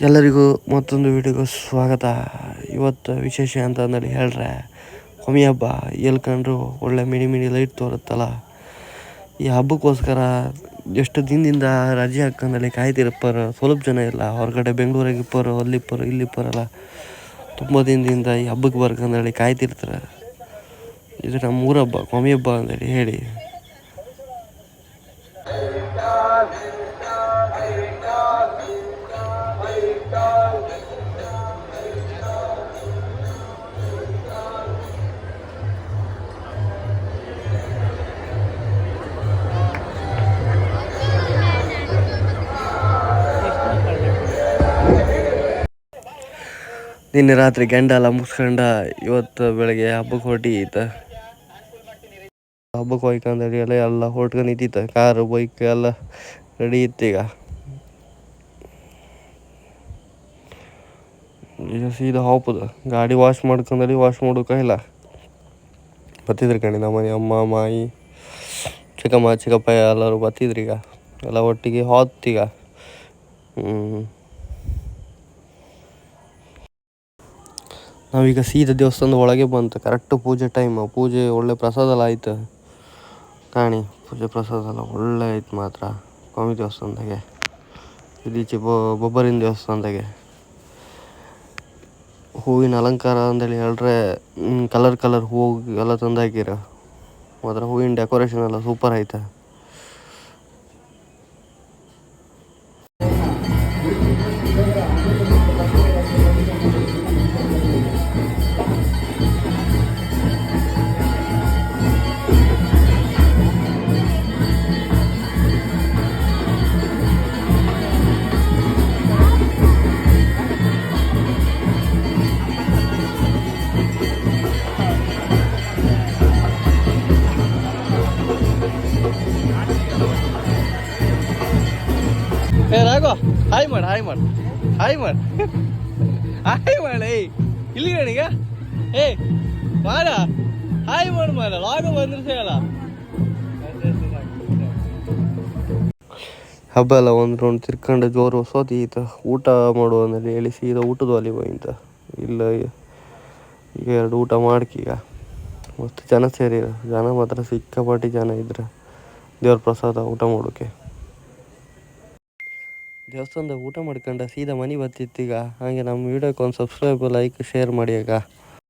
ಎಲ್ಲರಿಗೂ ಮತ್ತೊಂದು ವಿಡಿಯೋಗೆ ಸ್ವಾಗತ. ಇವತ್ತು ವಿಶೇಷ ಅಂತ ಅಂದೇಳಿ ಹೇಳ್ರೆ ಕೊಮಿ ಹಬ್ಬ ಎಲ್ಕಂಡ್ರು ಒಳ್ಳೆ ಮಿನಿ ಲೈಟ್ ತೋರುತ್ತಲ್ಲ. ಈ ಹಬ್ಬಕ್ಕೋಸ್ಕರ ಎಷ್ಟು ದಿನದಿಂದ ರಜೆ ಹಾಕಂದಲ್ಲಿ ಕಾಯ್ತಿರಪ್ಪರು ಸ್ವಲ್ಪ ಜನ ಇಲ್ಲ. ಹೊರಗಡೆ ಬೆಂಗಳೂರಾಗ ಇಪ್ಪರು ಅಲ್ಲಿಪ್ಪರು ಇಲ್ಲಿಪ್ಪರಲ್ಲ ತುಂಬ ದಿನದಿಂದ ಈ ಹಬ್ಬಕ್ಕೆ ಬರ್ಕಂದೇಳಿ ಕಾಯ್ತಿರ್ತಾರೆ. ಇದು ನಮ್ಮ ಊರ ಹಬ್ಬ ಕೊಮಿ ಹಬ್ಬ ಅಂತೇಳಿ ಹೇಳಿ. ನಿನ್ನೆ ರಾತ್ರಿ ಗಂಡ ಎಲ್ಲ ಮುಗಿಸ್ಕೊಂಡ ಇವತ್ತು ಬೆಳಗ್ಗೆ ಹಬ್ಬಕ್ಕೆ ಹೊರಟಿತ್ತು. ಹಬ್ಬಕ್ಕೆ ಹೋಯ್ಕಂದೇಳಿ ಎಲ್ಲ ಹೊರ್ಟ್ಕೊಂಡು ನಿಂತಿತ್ತು. ಕಾರು ಬೈಕ್ ಎಲ್ಲ ರೆಡಿ ಇತ್ತು. ಈಗ ಸೀದಾ ಹಾಪುದು ಗಾಡಿ ವಾಶ್ ಮಾಡ್ಕೊಂಡಲ್ಲಿ ವಾಶ್ ಮಾಡೋಕೆ ಇಲ್ಲ ಬತ್ತಿದ್ರು ಕಣಿ ನಮ್ಮನೆ ಅಮ್ಮ ಮಾಯಿ ಚಿಕ್ಕಮ್ಮ ಚಿಕ್ಕಪ್ಪ ಎಲ್ಲರೂ ಬತ್ತಿದ್ರು. ಈಗ ಎಲ್ಲ ಒಟ್ಟಿಗೆ ಹೊತ್ತೀಗ ನಾವೀಗ ಸೀದಾ ದೇವಸ್ಥಾನದ ಒಳಗೆ ಬಂತು. ಕರೆಕ್ಟ್ ಪೂಜೆ ಟೈಮ್. ಪೂಜೆ ಒಳ್ಳೆ ಪ್ರಸಾದ ಎಲ್ಲ ಆಯ್ತು ಕಾಣಿ. ಪೂಜೆ ಪ್ರಸಾದ ಎಲ್ಲ ಒಳ್ಳೆ ಆಯ್ತು ಮಾತ್ರ. ಕೊಮಿ ದೇವಸ್ಥಾನದಾಗೆ ಇದೀಚೆ ಬೊಬ್ಬರಿನ ದೇವಸ್ಥಾನದಾಗೆ ಹೂವಿನ ಅಲಂಕಾರ ಅಂದೇಳಿ ಹೇಳ್ರೆ ಕಲರ್ ಹೂವು ಎಲ್ಲ ತಂದು ಹಾಕಿರ. ಮಾತ್ರ ಹೂವಿನ ಡೆಕೋರೇಷನ್ ಎಲ್ಲ ಸೂಪರ್ ಆಯ್ತು. ರಾಘವ ಹಾಯ್ ಮಾಡು ಇಲ್ಲಿ ಗಣಿಗ ಮಾಡ ಹಾಯ್ ಮಾಡ ರಾಘವ ಬಂದ್ರೆ ಸಿಗಲ್ಲ. ಹಬ್ಬ ಎಲ್ಲ ಒಂದು ರೌಂಡ್ ತಿರ್ಕೊಂಡು ಜೋರು ಸೋತೀತ. ಊಟ ಮಾಡುವ ಅಂದರೆ ಹೇಳಿ ಸೀದಾ ಊಟದ ಅಲ್ಲಿ ಹೋಯ್ತ. ಇಲ್ಲ ಈಗ 2 ಊಟ ಮಾಡ್ಕೀಗ ಮಸ್ತ್ ಜನ ಸೇರಿರ. ಜನ ಮಾತ್ರ ಸಿಕ್ಕಾಪಟ್ಟಿ ಜನ ಇದ್ರೆ ದೇವ್ರ ಪ್ರಸಾದ ಊಟ ಮಾಡೋಕೆ. ದೇವಸ್ಥಾನದಾಗ ಊಟ ಮಾಡ್ಕೊಂಡು ಸೀದಾ ಮನೆ ಬರ್ತಿತ್ತು. ಈಗ ಹಾಗೆ ನಮ್ಮ ವೀಡಿಯೋಕ್ಕೆ ಒಂದು ಸಬ್ಸ್ಕ್ರೈಬ್ ಲೈಕ್ ಶೇರ್ ಮಾಡಿ. ಈಗ